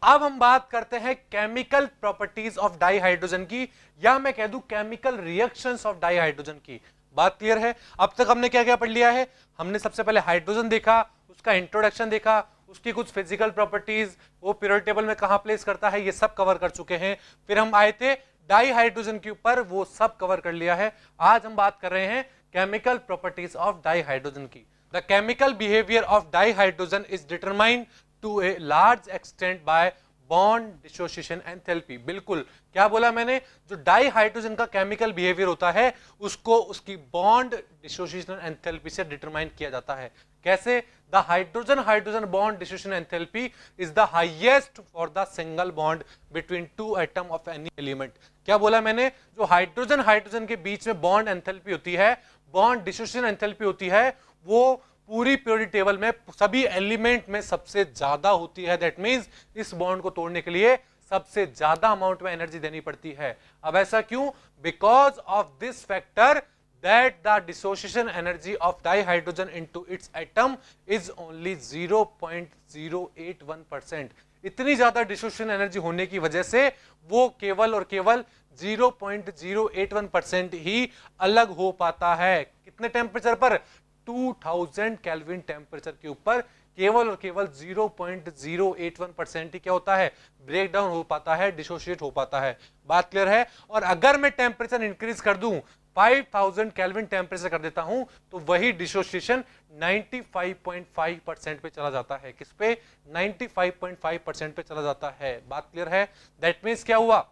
अब हम बात करते हैं केमिकल प्रॉपर्टीज ऑफ डाइहाइड्रोजन की, या मैं कह दूं केमिकल रिएक्शंस ऑफ डाइहाइड्रोजन की। बात क्लियर है? अब तक हमने क्या क्या पढ़ लिया है? हमने सबसे पहले हाइड्रोजन देखा, उसका इंट्रोडक्शन देखा, उसकी कुछ फिजिकल प्रॉपर्टीज, वो पीरियोडिक टेबल में कहां प्लेस करता है, ये सब कवर कर चुके हैं। फिर हम आए थे डाइहाइड्रोजन के ऊपर, वो सब कवर कर लिया है। आज हम बात कर रहे हैं केमिकल प्रॉपर्टीज ऑफ डाइहाइड्रोजन की। The chemical behaviour of dihydrogen is determined to a large extent by bond dissociation enthalpy. बिल्कुल, क्या बोला मैंने? जो डाइहाइड्रोजन का केमिकल बिहेवियर होता है उसको उसकी बॉन्ड डिसोसिएशन एंथैल्पी से डिटरमाइन किया जाता है। कैसे? The hydrogen hydrogen bond dissociation enthalpy is the highest for the single bond between two atom of any element. क्या बोला मैंने? जो हाइड्रोजन हाइड्रोजन के बीच में बॉन्ड एंथैल्पी होती है, बॉन्ड डिसोसिएशन एंथैल्पी होती है, वो पूरी पीरियोडिक टेबल में सभी एलिमेंट में सबसे ज्यादा होती है। दैट मींस इस बॉन्ड को तोड़ने के लिए सबसे ज्यादा अमाउंट में एनर्जी देनी पड़ती है। अब ऐसा क्यों? Because of this factor that the dissociation energy of dihydrogen into its atom is only 0.081%। इतनी ज्यादा डिसोसिएशन एनर्जी होने की वजह से वो केवल और केवल 0.081% ही अलग हो पाता है। कितने टेम्परेचर पर? 2000 केल्विन टेम्परेचर के ऊपर केवल और केवल 0.081% ही क्या होता है? ब्रेक डाउन हो पाता है, डिसोशिएट हो पाता है। बात क्लियर है? और अगर मैं टेम्परेचर इंक्रीज कर दूं, 5000 केल्विन टेम्परेचर कर देता हूं, तो वही डिसोसिएशन 95.5% पे चला जाता है। किस पे? 95.5% पे चला जाता है। बात क्लियर है? दैट मीन्स क्या हुआ?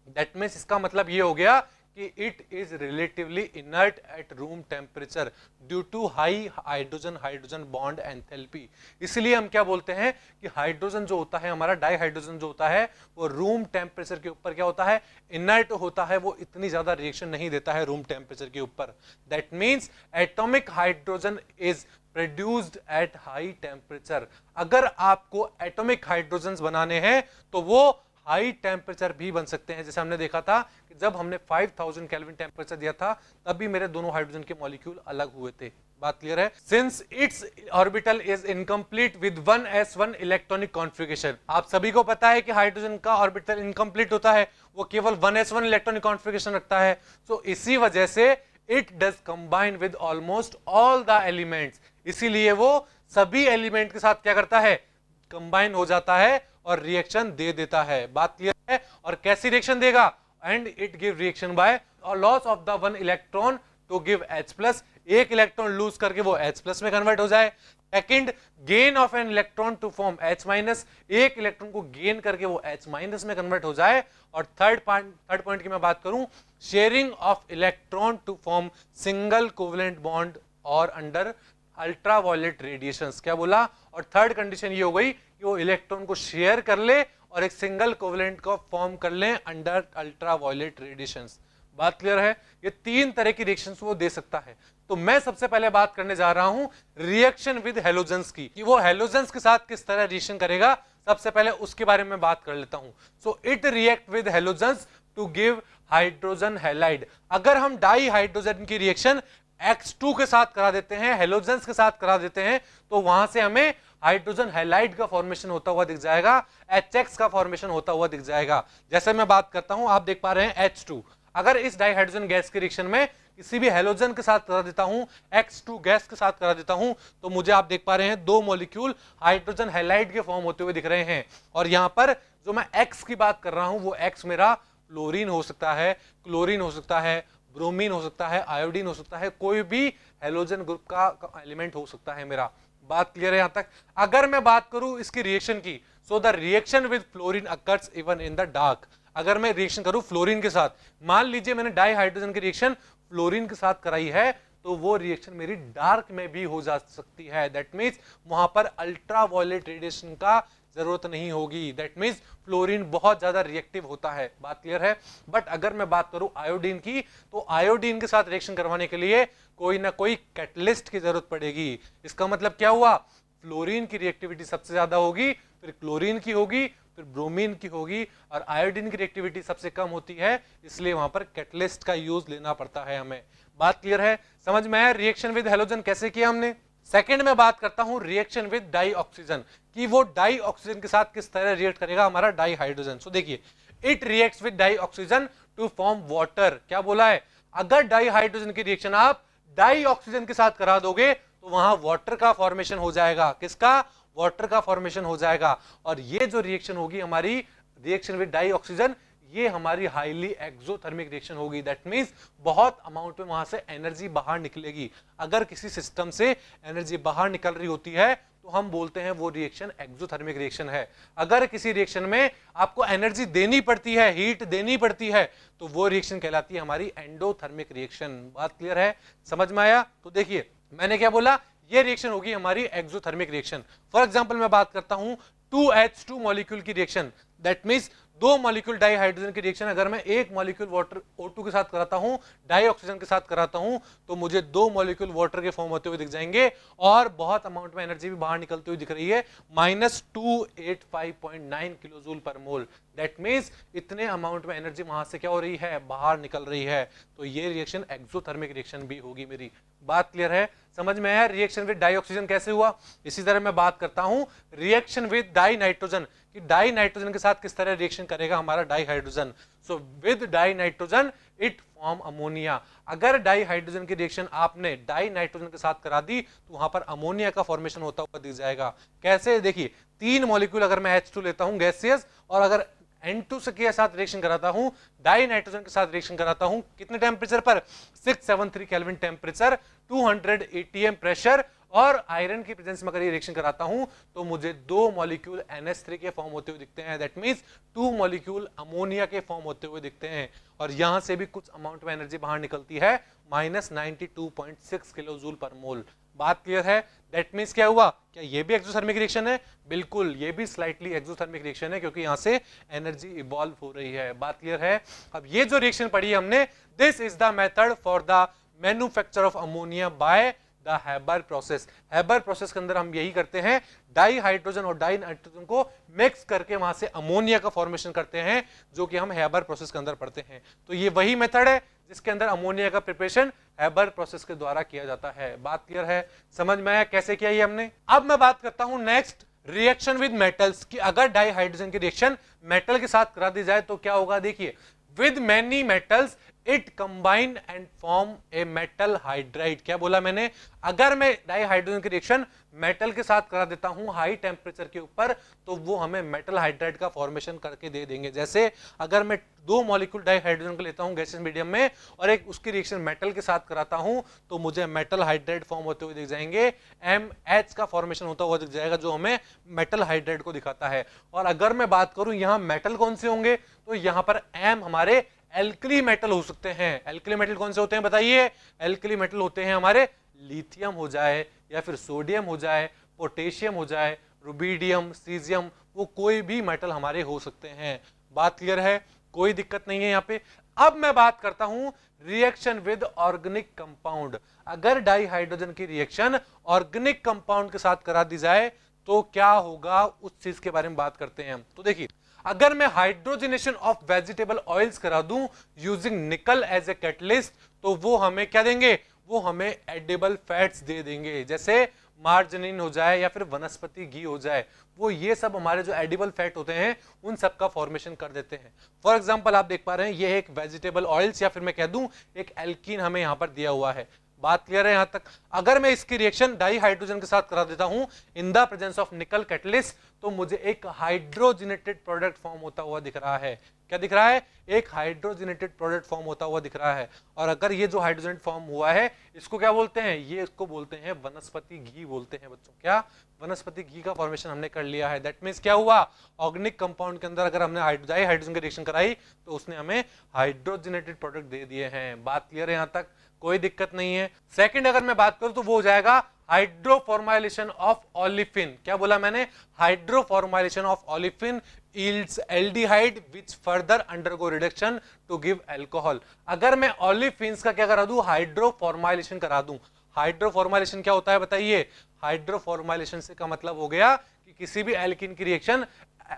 दैट मीन्स इसका मतलब ये हो गया कि it is relatively inert at room temperature due to high hydrogen hydrogen bond enthalpy. इसलिए हम क्या बोलते हैं कि हाइड्रोजन जो होता है हमारा, डाइहाइड्रोजन जो होता है, वो रूम टेम्परेचर के ऊपर क्या होता है? इनर्ट होता है। वो इतनी ज्यादा रिएक्शन नहीं देता है रूम टेम्परेचर के ऊपर। That means atomic hydrogen is produced at high temperature. अगर आपको एटॉमिक हाइड्रोजन बनाने हैं तो वो हाई टेम्परेचर भी बन सकते हैं। जैसे हमने देखा था कि जब हमने 5000 केल्विन टेम्परेचर दिया था तब भी मेरे दोनों हाइड्रोजन के मॉलिक्यूल अलग हुए थे। बात क्लियर है? Since it's orbital is incomplete with 1s1 electronic configuration. आप सभी को पता है कि हाइड्रोजन का ऑर्बिटल इनकम्प्लीट होता है, वो केवल 1s1 इलेक्ट्रॉनिक कॉन्फ़िगरेशन रखता है। तो इसी वजह से it does combine with almost all the elements. इसीलिए वो सभी एलिमेंट के साथ क्या करता है? कंबाइन हो जाता है और रिएक्शन दे देता है। बात क्लियर है? और कैसी रिएक्शन देगा? And it give reaction by loss of the one electron to give H+। एक इलेक्ट्रॉन लूज करके वो H+ में कन्वर्ट हो जाए। Second, gain of an electron to form H-, एक इलेक्ट्रॉन को गेन करके वो H- में कन्वर्ट हो जाए। और थर्ड पॉइंट की मैं बात करूं, sharing of electron to form single covalent bond और अंडर अल्ट्रावायलेट रेडिएशंस। क्या बोला? और थर्ड कंडीशन ये हो गई कि वो इलेक्ट्रॉन को शेयर कर ले और एक सिंगल कोवेलेंट को फॉर्म कर ले अंडर अल्ट्रावायलेट रेडिएशंस। बात क्लियर है? ये तीन तरह की रिएक्शंस वो दे सकता है। तो मैं सबसे पहले बात करने जा रहा हूं रिएक्शन विद हेलोजेंस की, कि वो हेलोजेंस के साथ किस तरह रिएक्शन करेगा। सबसे पहले उसके बारे में बात कर लेता हूं। So it react with halogens to give hydrogen halide. अगर हम डाई हाइड्रोजन की रिएक्शन X2 के साथ करा देते हैं, हेलोजेंस के साथ करा देते हैं, तो वहां से हमें हाइड्रोजन हैलाइड का फॉर्मेशन होता हुआ दिख जाएगा, HX का फॉर्मेशन होता हुआ दिख जाएगा। जैसे मैं बात करता हूं, आप देख पा रहे हैं H2। अगर इस डाइहाइड्रोजन गैस के रिएक्शन में किसी भी हेलोजन के साथ करा देता हूं, X2 गैस के साथ करा देता हूं, तो मुझे आप देख पा रहे हैं दो मॉलिक्यूल हाइड्रोजन हैलाइड के फॉर्म होते हुए दिख रहे हैं। और यहां पर जो मैं X की बात कर रहा हूं, वो X मेरा फ्लोरीन हो सकता है, क्लोरीन हो सकता है, ब्रोमीन हो सकता है, आयोडीन हो सकता है, कोई भी हेलोजन ग्रुप का एलिमेंट हो सकता है मेरा। बात क्लियर है यहां तक? अगर मैं बात करूं इसकी रिएक्शन की, so the reaction with fluorine occurs even in the dark. अगर मैं रिएक्शन करूं फ्लोरीन के साथ, मान लीजिए मैंने डाई हाइड्रोजन की रिएक्शन फ्लोरीन के साथ कराई है, तो वो रिएक्शन मेरी डार्क में भी हो जा सकती है। दैट मीन्स वहां पर अल्ट्रावायलेट रेडिएशन का जरूरत नहीं होगी। दैट मीन्स फ्लोरीन बहुत ज्यादा रिएक्टिव होता है। बात क्लियर है? बट अगर मैं बात करूं आयोडीन की, तो आयोडीन के साथ रिएक्शन करवाने के लिए कोई ना कोई कैटलिस्ट की जरूरत पड़ेगी। इसका मतलब क्या हुआ? फ्लोरीन की रिएक्टिविटी सबसे ज्यादा होगी, फिर क्लोरीन की होगी, फिर ब्रोमीन की होगी, और आयोडीन की रिएक्टिविटी सबसे कम होती है, इसलिए वहां पर कैटलिस्ट का यूज लेना पड़ता है हमें। बात क्लियर है? समझ में आया रिएक्शन विद हेलोजन कैसे किया हमने? सेकंड में बात करता हूं रिएक्शन विद डाई ऑक्सीजन, कि वो डाई ऑक्सीजन के साथ किस तरह रिएक्ट करेगा हमारा डाई हाइड्रोजन। सो देखिए, it reacts with di oxygen to form water. क्या बोला है, अगर डाई हाइड्रोजन की रिएक्शन आप डाई ऑक्सीजन के साथ करा दोगे तो वहां वाटर का फॉर्मेशन हो जाएगा। किसका, वाटर का फॉर्मेशन हो जाएगा। और ये जो रिएक्शन होगी हमारी रिएक्शन विद डाई ऑक्सीजन, ये हमारी हाईली एक्सोथर्मिक रिएक्शन होगी। दैट मींस बहुत अमाउंट में वहां से एनर्जी बाहर निकलेगी। अगर किसी सिस्टम से एनर्जी बाहर निकल रही होती है तो हम बोलते हैं वो रिएक्शन एक्सोथर्मिक रिएक्शन है। अगर किसी रिएक्शन में आपको एनर्जी देनी पड़ती है, हीट देनी पड़ती है, तो वो रिएक्शन कहलाती है हमारी एंडोथर्मिक रिएक्शन। बात क्लियर है, समझ में आया? तो देखिए मैंने क्या बोला, ये रिएक्शन होगी हमारी एक्सोथर्मिक रिएक्शन। फॉर एग्जांपल मैं बात करता हूं 2H2 मॉलिक्यूल की रिएक्शन, दैट मींस दो मॉलिक्यूल डाई हाइड्रोजन की रिएक्शन अगर मैं एक मॉलिक्यूल वाटर O2 के साथ कराता हूं, डाई ऑक्सीजन के साथ कराता हूं, तो मुझे दो मॉलिक्यूल वाटर के फॉर्म होते हुए दिख जाएंगे और बहुत अमाउंट में एनर्जी भी बाहर निकलती हुई दिख रही है, -285.9 किलो जूल पर मोल। दैट मींस इतने अमाउंट में एनर्जी वहां से क्या हो रही है, बाहर निकल रही है। तो ये रिएक्शन एक्सोथर्मिक रिएक्शन भी होगी मेरी। बात क्लियर है, समझ में आया? रिएक्शन विद डाई ऑक्सीजन कैसे हुआ। इसी तरह मैं बात करता हूं रिएक्शन विद डाई नाइट्रोजन, कि डाई नाइट्रोजन के साथ किस तरह रिएक्शन करेगा हमारा die hydrogen. So with die nitrogen it form ammonia. अगर डाई हाइड्रोजन की रिएक्शन आपने डाई नाइट्रोजन के साथ करा दी तो वहां पर अमोनिया का फॉर्मेशन होता हुआ दिख जाएगा। कैसे, देखिए 3 मॉलिक्यूल अगर मैं H2 लेता हूं गैसियस, और अगर N2 से के साथ रिएक्शन कराता हूं, डाई नाइट्रोजन के साथ रिएक्शन कराता हूं, कितने टेम्परेचर पर, 673 केल्विन टेम्परेचर, 200 ATM प्रेशर, और आयरन की प्रेजेंस में अगर ये रिएक्शन कराता हूं तो मुझे 2 मॉलिक्यूल NH3 के फॉर्म होते हुए दिखते हैं। दैट मींस 2 मॉलिक्यूल अमोनिया के फॉर्म होते हुए दिखते हैं। और यहां से भी कुछ अमाउंट में एनर्जी बाहर निकलती है, -92.6 किलो जूल पर मोल। बात क्लियर है? दैट मींस क्या हुआ, क्या ये भी एक्सोथर्मिक रिएक्शन है? बिल्कुल, ये भी स्लाइटली एक्सोथर्मिक रिएक्शन है, क्योंकि यहां से एनर्जी इवॉल्व हो रही है। बात क्लियर है? अब ये जो रिएक्शन पढ़ी है हमने, this is the method for the manufacture of ammonia by the Haber process. Haber process के अंदर हम यही करते हैं, डाई हाइड्रोजन और डाई नाइट्रोजन को मिक्स करके वहां से अमोनिया का फॉर्मेशन करते हैं, जो कि हम हैबर प्रोसेस के अंदर पढ़ते हैं। तो ये वही मेथड है जिसके अंदर अमोनिया का प्रिपरेशन हैबर प्रोसेस के द्वारा किया जाता है। बात क्लियर है, समझ में आया कैसे किया ये हमने? अब मैं बात करता हूं नेक्स्ट रिएक्शन विद मेटल्स, कि अगर डाई हाइड्रोजन की रिएक्शन मेटल के साथ करा दी जाए तो क्या होगा। देखिए, with many metals it combine and form a metal hydride. क्या बोला मैंने, अगर मैं डाई हाइड्रोजन की रिएक्शन मेटल के साथ करा देता हूं हाई टेम्परेचर के ऊपर, तो वो हमें मेटल हाइड्राइड का फॉर्मेशन करके दे देंगे। जैसे अगर मैं 2 मॉलिक्यूल डाई हाइड्रोजन को लेता हूं गैसियस मीडियम में और एक उसकी रिएक्शन मेटल के साथ कराता हूं, तो मुझे मेटल हाइड्राइड फॉर्म होते हुए दिख जाएंगे, MH का फॉर्मेशन होता हुआ दिख जाएगा, जो हमें मेटल हाइड्राइड को दिखाता है। और अगर मैं बात करूं यहां मेटल कौन से होंगे, तो यहां पर M हमारे एल्कली मेटल हो सकते हैं। एल्कली मेटल कौन से होते हैं बताइए? एल्कली मेटल होते हैं हमारे लिथियम हो जाए, या फिर सोडियम हो जाए, पोटेशियम हो जाए, रुबिडियम, सीजियम, वो कोई भी मेटल हमारे हो सकते हैं। बात क्लियर है, कोई दिक्कत नहीं है यहाँ पे। अब मैं बात करता हूं रिएक्शन विद ऑर्गेनिक कंपाउंड। अगर डाई हाइड्रोजन की रिएक्शन ऑर्गेनिक कंपाउंड के साथ करा दी जाए तो क्या होगा, उस चीज के बारे में बात करते हैं हम। तो देखिए, अगर मैं हाइड्रोजनेशन ऑफ वेजिटेबल ऑयल्स करा दूं यूजिंग निकल एज ए कैटलिस्ट, तो वो हमें क्या देंगे, वो हमें एडिबल फैट्स दे देंगे। जैसे मार्जरीन हो जाए या फिर वनस्पति घी हो जाए, वो ये सब हमारे जो एडिबल फैट होते हैं उन सब का फॉर्मेशन कर देते हैं। फॉर एग्जांपल आप देख पा रहे हैं, ये एक वेजिटेबल ऑयल्स या फिर मैं कह दूं एक एल्कीन हमें यहां पर दिया हुआ है। बात क्लियर है यहां तक? अगर मैं इसकी रिएक्शन डाई हाइड्रोजन के साथ करा देता हूं इन द प्रेजेंस ऑफ निकल कैटलिस्ट, तो मुझे एक हाइड्रोजनेटेड प्रोडक्ट फॉर्म होता हुआ दिख रहा है। क्या दिख रहा है? एक हाइड्रोजनेटेड प्रोडक्ट फॉर्म होता हुआ दिख रहा है। और अगर ये जो हाइड्रोजनेट फॉर्म हुआ है, इसको क्या बोलते हैं? ये इसको बोलते हैं वनस्पति घी बोलते हैं बच्चों। क्या? वनस्पति घी का फॉर्मेशन हमने कर लिया है। दैट मींस क्या हुआ, ऑर्गेनिक कंपाउंड के अंदर अगर हमने डाई हाइड्रोजन की रिएक्शन कराई तो उसने हमें हाइड्रोजनेटेड प्रोडक्ट दे दिए हैं। बात क्लियर है यहां तक? कोई दिक्कत नहीं है। सेकंड अगर मैं बात करूं तो वो हो जाएगा हाइड्रोफॉर्माइलेशन ऑफ ओलिफिन। क्या बोला मैंने? Hydroformylation of olefin yields aldehyde which further undergo reduction to give alcohol। अगर मैं ओलिफिन्स का क्या करा दूं, हाइड्रोफॉर्माइलेशन करा दूं। हाइड्रोफॉर्माइलेशन क्या होता है बताइए? हाइड्रोफॉर्माइलेशन से का मतलब हो गया कि किसी भी एल्कीन की रिएक्शन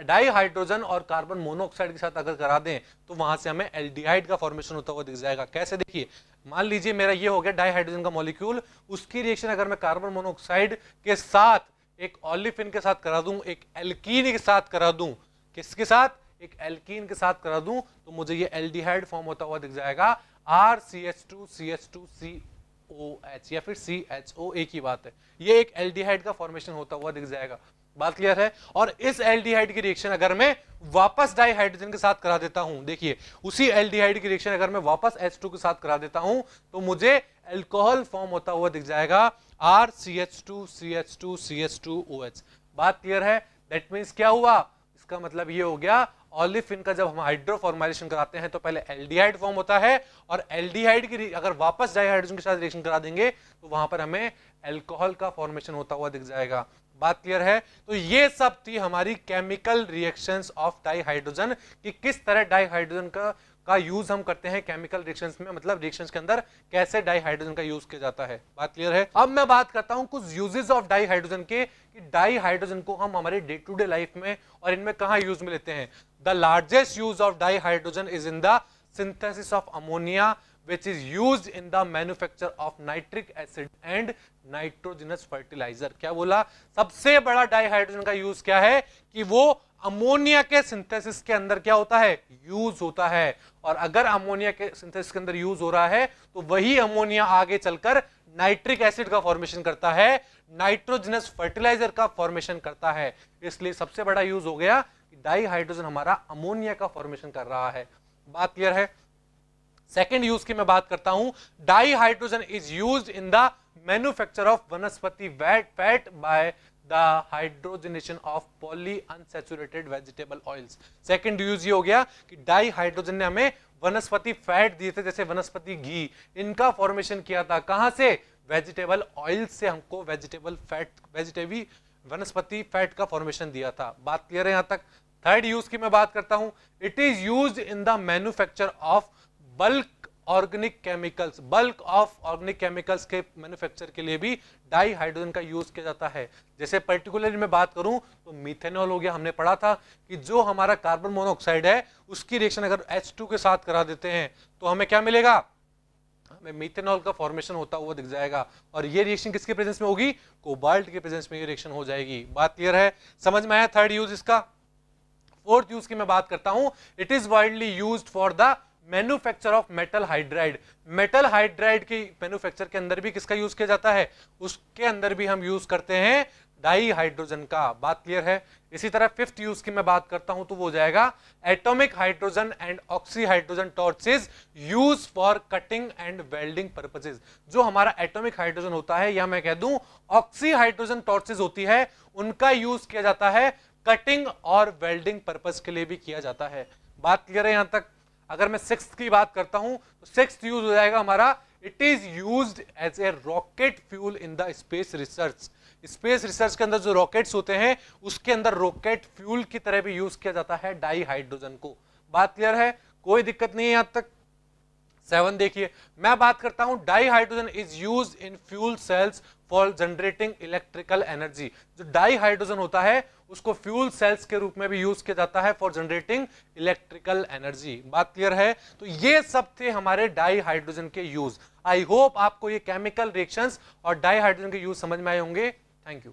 डाई हाइड्रोजन और कार्बन मोनोऑक्साइड के साथ अगर करा दें तो वहां से हमें एल्डिहाइड का फॉर्मेशन होता हुआ दिख जाएगा। कैसे, देखिए मान लीजिए मेरा ये हो गया डाई हाइड्रोजन का मॉलिक्यूल, उसकी रिएक्शन अगर मैं कार्बन मोनोऑक्साइड के साथ एक ऑलिफिन के साथ करा दूं, एक एल्कीन के साथ करा दूं, किसके साथ, एक एल्कीन के साथ करा दूं, तो मुझे ये एल्डिहाइड फॉर्म होता हुआ दिख जाएगा, RCH2CH2COH या फिर CHO, एक ही बात है, ये एक एल्डिहाइड का फॉर्मेशन होता हुआ दिख जाएगा। बात क्लियर है। और इस एल्डिहाइड की रिएक्शन अगर मैं वापस डाइहाइड्रोजन के साथ करा देता हूं, देखिए उसी एल्डिहाइड की रिएक्शन अगर मैं वापस H2 के साथ करा देता हूं तो मुझे एल्कोहल फॉर्म होता हुआ दिख जाएगा, RCH2CH2CH2OH। बात क्लियर है। दैट मींस क्या हुआ, इसका मतलब ये हो गया ऑलिफिन का जब हम हाइड्रोफॉर्माइलेशन कराते हैं तो पहले एल्डिहाइड फॉर्म होता है, और एल्डिहाइड की अगर वापस डाइहाइड्रोजन के साथ रिएक्शन करा देंगे तो वहां पर हमें एल्कोहल का फॉर्मेशन होता हुआ दिख जाएगा। बात क्लियर है। तो ये सब थी हमारी केमिकल रिएक्शंस ऑफ डाइहाइड्रोजन, कि किस तरह डाइहाइड्रोजन का यूज हम करते हैं केमिकल रिएक्शंस में, मतलब रिएक्शंस के अंदर कैसे डाइहाइड्रोजन का यूज किया जाता है। बात क्लियर है। अब मैं बात करता हूं कुछ यूजेस ऑफ डाइहाइड्रोजन के, कि डाइहाइड्रोजन को हम हमारे डे टू डे लाइफ में और इनमें कहां यूज में लेते हैं। The largest use of dihydrogen is in the synthesis of ammonia which is used in the manufacture of nitric acid and nitrogenous fertilizer। क्या बोला, सबसे बड़ा डाइहाइड्रोजन का यूज क्या है, कि वो अमोनिया के सिंथेसिस के अंदर क्या होता है, यूज होता है। और अगर अमोनिया के सिंथेसिस के अंदर यूज हो रहा है तो वही अमोनिया आगे चलकर नाइट्रिक एसिड का फॉर्मेशन करता है, नाइट्रोजनस फर्टिलाइजर का फॉर्मेशन करता है। इसलिए सबसे बड़ा यूज हो गया कि डाइहाइड्रोजन हमारा अमोनिया का फॉर्मेशन कर रहा है। बात क्लियर है। सेकेंड यूज की मैं बात करता हूं, dihydrogen is used in the manufacture of vanaspati fat by the hydrogenation of poly unsaturated vegetable oils. Second use ये हो गया कि डाइहाइड्रोजन ने हमें वनस्पति फैट दिए थे, जैसे वनस्पति घी, इनका फॉर्मेशन किया था कहां से, वेजिटेबल ऑयल से हमको वनस्पति फैट का फॉर्मेशन दिया था। बात क्लियर है यहां तक। थर्ड यूज की मैं बात करता हूं, it is used in the manufacture of bulk organic chemicals. Bulk of organic chemicals के मैन्युफैक्चर के लिए भी डाइहाइड्रोजन का यूज किया जाता है। जैसे पर्टिकुलरली मैं बात करूं तो मिथेनॉल हो गया, हमने पढ़ा था कि जो हमारा कार्बन मोनोऑक्साइड है उसकी रिएक्शन अगर H2 के साथ करा देते हैं तो हमें क्या मिलेगा, हमें मिथेनॉल का फॉर्मेशन होता हुआ दिख जाएगा। और ये रिएक्शन किसके प्रेजेंस में होगी, कोबाल्ट के प्रेजेंस में ये रिएक्शन हो जाएगी। बात क्लियर है, समझ में आया थर्ड यूज इसका। फोर्थ यूज की मैं बात करता हूं, it is widely used for the manufacture of metal hydride. Metal hydride की मैन्युफैक्चर के अंदर भी किसका यूज किया जाता है, उसके अंदर भी हम यूज करते हैं डाइहाइड्रोजन का। बात क्लियर है। इसी तरह फिफ्थ यूज की मैं बात करता हूं तो वो हो जाएगा atomic hydrogen and oxy hydrogen torches use for cutting and welding purposes. जो हमारा एटॉमिक हाइड्रोजन होता है या मैं कह दूं ऑक्सी हाइड्रोजन टॉर्चेस होती है, उनका यूज किया जाता है कटिंग और वेल्डिंग पर्पस के लिए भी किया जाता है। बात क्लियर है यहां तक। अगर मैं सिक्स्थ की बात करता हूं तो सिक्स्थ यूज हो जाएगा हमारा, it is used as a rocket fuel in the space research. Space research के अंदर जो रॉकेट्स होते हैं उसके अंदर रॉकेट फ्यूल की तरह भी यूज किया जाता है डाइहाइड्रोजन को। बात क्लियर है, कोई दिक्कत नहीं है यहां तक। 7 देखिए, मैं बात करता हूं dihydrogen is used in fuel cells for generating electrical energy. जो डाइहाइड्रोजन होता है उसको फ्यूल सेल्स के रूप में भी यूज किया जाता है फॉर जनरेटिंग इलेक्ट्रिकल एनर्जी। बात क्लियर है। तो ये सब थे हमारे डाइहाइड्रोजन के यूज। आई होप आपको ये केमिकल रिएक्शंस और डाइहाइड्रोजन के यूज समझ में आए होंगे। Thank you.